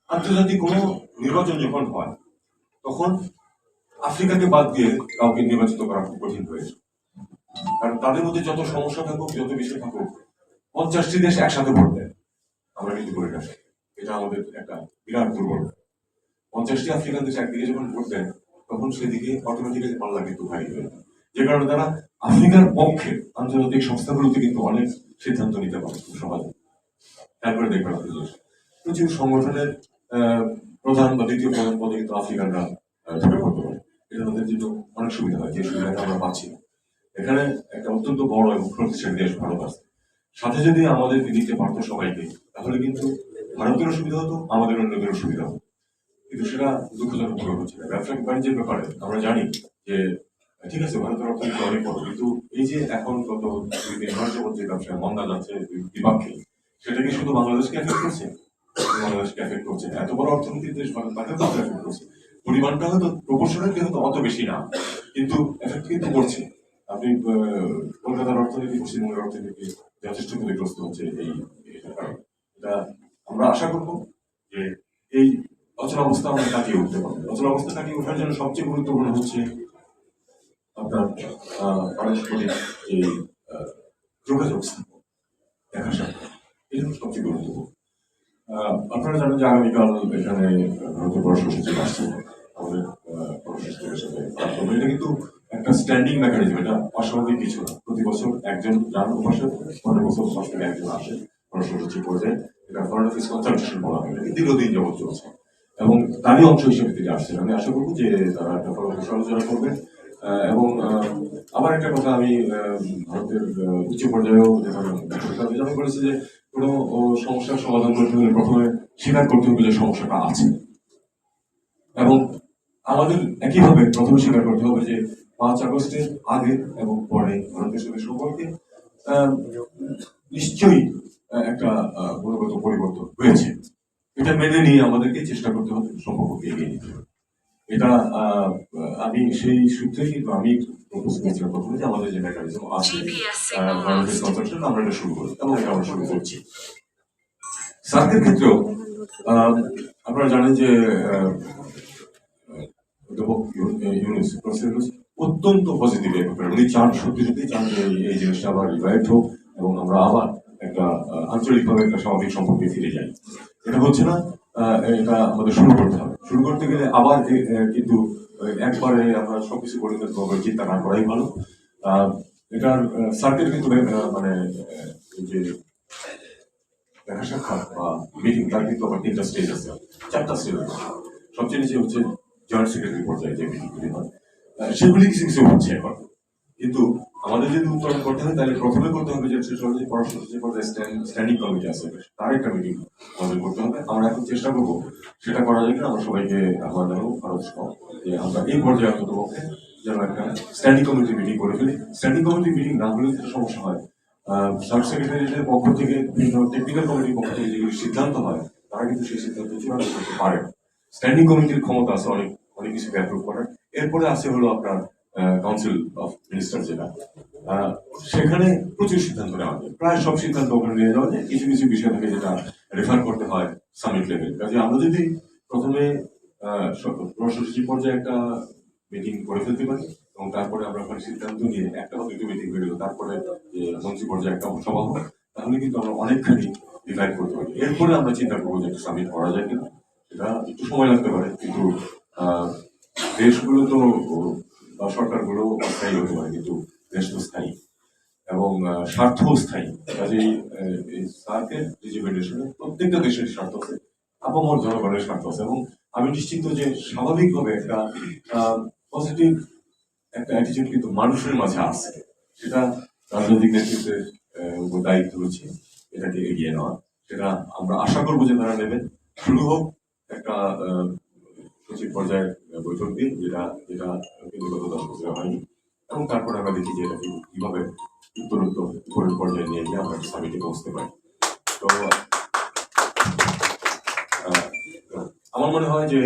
আন্তর্জাতিক কোনো নির্বাচন যখন হয় তখন আফ্রিকাকে বাদ দিয়ে কাউকে নির্বাচিত করা খুব কঠিন হয়েছে। কারণ তাদের মধ্যে যত সমস্যা থাকুক, যত বিষয় থাকুক, 50টি দেশ একসাথে ভোট দেয়। আমরা কিন্তু করি না, এটা আমাদের একটা বিরাট দুর্বলতা। 50টি আফ্রিকান দেশ একদিকে যখন ভোট দেয় তখন সেদিকে অটোমেটিক্যালি পাল্লা কিন্তু ভারী হয়ে যায়, যে কারণে তারা আফ্রিকার পক্ষে আন্তর্জাতিক সংস্থাগুলোতে কিন্তু অনেক সিদ্ধান্ত নিতে পারে খুব সহজে। তারপরে দেখবেন আপনি প্রচুর সংগঠনের প্রধান বা দ্বিতীয় প্রধান পদে কিন্তু আফ্রিকানরা ঢুকে পড়তে পারে। এটা তাদের জন্য অনেক সুবিধা হয়, যে সুবিধাটা আমরা পাচ্ছি না। এখানে একটা অত্যন্ত বড় এবং শক্তিশালী দেশ ভারত আছে, সাথে যদি আমাদের দিতে পারতো সবাইকে, তাহলে কিন্তু ভারতেরও সুবিধা হতো, আমাদের অন্যদেরও সুবিধা হতো। কিন্তু সেটা দুঃখজনকভাবে হচ্ছে না। ব্যবসা বাণিজ্যের ব্যাপারে আমরা জানি যে ঠিক আছে, ভারতের অর্থনীতি অনেক বড়, কিন্তু এই যে এখন গত 2-3 মাস যাবত যে ব্যবসায় মন্দা যাচ্ছে দ্বিপাক্ষিক, সেটা কি শুধু বাংলাদেশকে এফেক্ট করছে? বাংলাদেশকে এফেক্ট করছে, এত বড় অর্থনীতির দেশ ভারত, তাকে তো এফেক্ট করছে। পরিমাণটা হয়তো প্রপোর্শনালি হয়তো অত বেশি না, কিন্তু এফেক্ট কিন্তু করছে। আপনি কলকাতার অর্থনীতি, পশ্চিমবঙ্গের অর্থনীতি যথেষ্ট ক্ষতিগ্রস্ত হচ্ছে এটার কারণে। এটা আমরা আশা করবো যে এই অচলাবস্থা আমরা কাটিয়ে উঠতে পারবো। অচলাবস্থা কাটিয়ে ওঠার জন্য সবচেয়ে গুরুত্বপূর্ণ হচ্ছে আপনার পারস্পরিক যে যোগাযোগ স্থাপন, দেখা সাক্ষাৎ, এটা সবচেয়ে গুরুত্বপূর্ণ। আপনারা জানেন যে আগামীকাল এখানে ভারতের পররাষ্ট্র সচিব আসছেন, আমাদের পররাষ্ট্র সচিবের সাথে। এটা কিন্তু একটা স্ট্যান্ডিং মেকানিজম, এটা অস্বাভাবিক কিছু না। প্রতি বছর একজন যান বসে, 15 বছর পাশ থেকে একজন আসে পররাষ্ট্র সচিব পর্যায়ে। এটা ফরেন অফিস কনসালটেশন বলা হয়, এটা দীর্ঘদিন যাবত চলছে এবং তারই অংশ হিসেবে তিনি আসছেন। আমি আশা করবো যে তারা একটা ফলপ্রসূ আলোচনা করবেন। এবং আবার একটা কথা, আমি ভারতের উচ্চ পর্যায়েও যেমন বলেছি যে কোনো সমস্যার সমাধান করতে হলে প্রথমে স্বীকার করতে হবে যে সমস্যাটা আছে, এবং আমাদের একইভাবে প্রথমে স্বীকার করতে হবে যে 5 আগস্টের আগে এবং পরে ভারতের সাথে সম্পর্কে নিশ্চয়ই একটা গুণগত পরিবর্তন হয়েছে। এটা মেনে নিয়ে আমাদেরকে চেষ্টা করতে হবে সম্পর্ককে এগিয়ে নিতে হবে। এটা আমি সেই সূত্রে কিন্তু আমি প্রপোজ করেছিলাম প্রথমে যে আমাদের যে মেকানিজম আছে কনসালটেশন, আমরা এটা শুরু করি এবং এটা আমরা শুরু করছি। সার্কের ক্ষেত্রেও আপনারা জানেন যে অত্যন্ত পজিটিভ এই ব্যাপারে। উনি চান, সত্যি সত্যি চান যে এই জিনিসটা আবার রিভাইভ হোক এবং আমরা আবার একটা আঞ্চলিকভাবে একটা স্বাভাবিক সম্পর্কে ফিরে যাই। এটা হচ্ছে না, এটা আমাদের শুরু করতে হবে। শুরু করতে গেলে আবার কিন্তু একবারে আমরা সবকিছু পরিণতভাবে চিন্তা না করাই ভালো। এটার সার্কেল কিন্তু মানে যে দেখা সাক্ষাৎ বা মিটিং, তার কিন্তু আবার 3টা স্টেজ আছে, 4টা স্টেজ আছে। সবচেয়ে নিচে হচ্ছে জয়েন্ট সেক্রেটারি পর্যায়ে যে মিটিংগুলি হয়, সেগুলি কিছু কিছু হচ্ছে এখন। কিন্তু আমাদের যদি উত্তরণ করতে হয়, তাহলে প্রথমে করতে হবে যে পড়াশোনা যে পর্যায়ে স্ট্যান্ডিং কমিটি আছে, তার একটা মিটিং আমাদের করতে হবে। আমরা এখন চেষ্টা করবো সেটা করা যায় কিনা। আমরা সবাইকে আহ্বান জানাবো, ভারত সহ, যে আমরা এই পর্যায়ে অন্তত পক্ষে যেন একটা স্ট্যান্ডিং কমিটি মিটিং করে ফেলি। স্ট্যান্ডিং কমিটি মিটিং না হলে যেটা সমস্যা হয়, সাব সেক্রেটারিদের পক্ষ থেকে, বিভিন্ন টেকনিক্যাল কমিটির পক্ষ থেকে যেগুলি সিদ্ধান্ত হয়, তারা কিন্তু সেই সিদ্ধান্ত চূড়ান্ত করতে পারে। স্ট্যান্ডিং কমিটির ক্ষমতা আছে অনেক অনেক কিছুকে অ্যাপ্রুভ করার। এরপরে আছে হলো আপনার কাউন্সিল অফ মিনিস্টার, যেটা সেখানে প্রচুর সিদ্ধান্ত নেওয়া যায়। প্রায় সব সিদ্ধান্ত ওখানে নিয়ে যাওয়া যায়। কিছু কিছু বিষয় থাকে যেটা রেফার করতে হয় সামিট লেভেল। কাজে আমরা যদি প্রথমে পররাষ্ট্র পর্যায়ে একটা মিটিং করে ফেলতে পারি এবং তারপরে আমরা ওখানে সিদ্ধান্ত নিয়ে একটা বা দুটো মিটিং হয়ে গেল, তারপরে মন্ত্রী পর্যায়ে একটা সভা হবে, তাহলে কিন্তু আমরা অনেকখানি ডিভাইড করতে পারি। এরপরে আমরা চিন্তা করবো যে একটা সামিট করা যায় কিনা। সেটা একটু সময় লাগতে পারে, কিন্তু দেশগুলো তো বা সরকারগুলো অস্থায়ী হতে পারে, কিন্তু দেশ তো স্থায়ী এবং স্বার্থ স্থায়ী। কাজেই এই সার্কের রিজিমেন্টেশনে প্রত্যেকটা দেশের স্বার্থ আছে, আপামর জনগণের স্বার্থ আছে, এবং আমি নিশ্চিত যে স্বাভাবিকভাবে একটা পজিটিভ একটা অ্যাটিটিউড কিন্তু মানুষের মাঝে আছে। সেটা রাজনৈতিক নেতৃত্বের উপর দায়িত্ব রয়েছে এটাকে এগিয়ে নেওয়া। সেটা আমরা আশা করবো যে তারা নেবেন। শুরু হোক একটা সচিব পর্যায়ের বৈঠক দিয়ে, যেটা যেটা কিন্তু গত 10 বছরে হয়নি, এবং তারপর আমরা দেখি যে এটা কিভাবে উত্তরোত্তর উপরের পর্যায়ে নিয়ে গিয়ে আমরা সামিটে পৌঁছতে পারি। তো আমার মনে হয় যে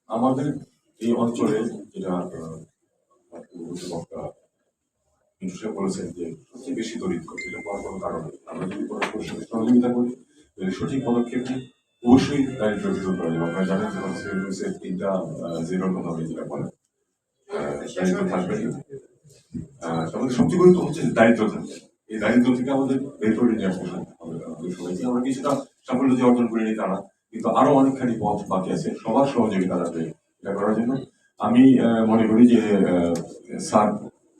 আমাদের এই অঞ্চলে, যেটা বক্তা বলেছেন যে সবচেয়ে বেশি দরিদ্র, এটা পাওয়ার কোনো কারণ নেই। আমরা যদি পরস্পরের সাথে সহযোগিতা করি, যদি সঠিক পদক্ষেপ নিই, অবশ্যই দারিদ্র দূর করা যাবে। আপনারা জানেন যে হচ্ছে তিনটা জিরোর কথা আমি যেটা বলেন, দারিদ্র থাকবে। আমাদের সবচেয়ে গুরুত্ব হচ্ছে দারিদ্র থাকবে। এই দারিদ্র থেকে আমাদের বের করে নিয়ে আসতে হবে আমাদের সবাইকে। আমরা কিছুটা সাফল্য যে অর্জন করে নিই তা না, কিন্তু আরো অনেকখানি পথ বাকি আছে সবার সহযোগিতা লাগবে এটা করার জন্য। আমি মনে করি যে স্যার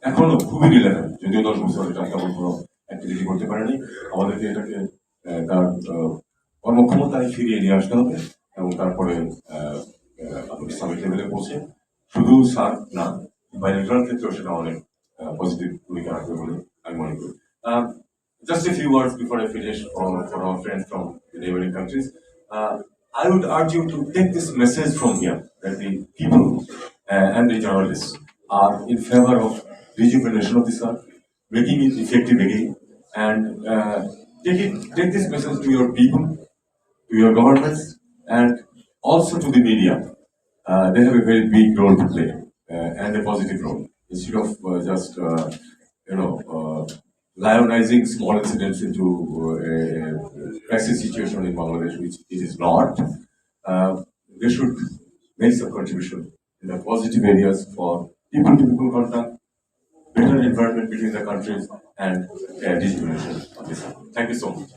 এখনো খুবই রিলেভেন্ট, যদিও 10 বছর এটা তেমন কোনো অ্যাক্টিভিটি করতে পারেনি। আমাদেরকে এটাকে তার কর্মক্ষমতায় ফিরিয়ে নিয়ে আসতে হবে এবং তারপরে ইসলামিক লেভেলে পৌঁছে শুধু স্যার না, বাইরেটার ক্ষেত্রেও সেটা অনেক পজিটিভ ভূমিকা রাখবে বলে আমি মনে করি। Just a few words before I finish for our friends from the neighboring countries. I would urge you to take this message from here that the people and the journalists are in favor of rejuvenation of this earth, making it effective again, and take this message to your people, to your governments, and also to the media. They have a very big role to play and a positive role. Instead of just lionizing small incidents into a crisis situation in Bangladesh, which it is not, they should make some contribution in the positive areas for people-to-people contact, better environment between the countries, and distribution of this. Thank you so much.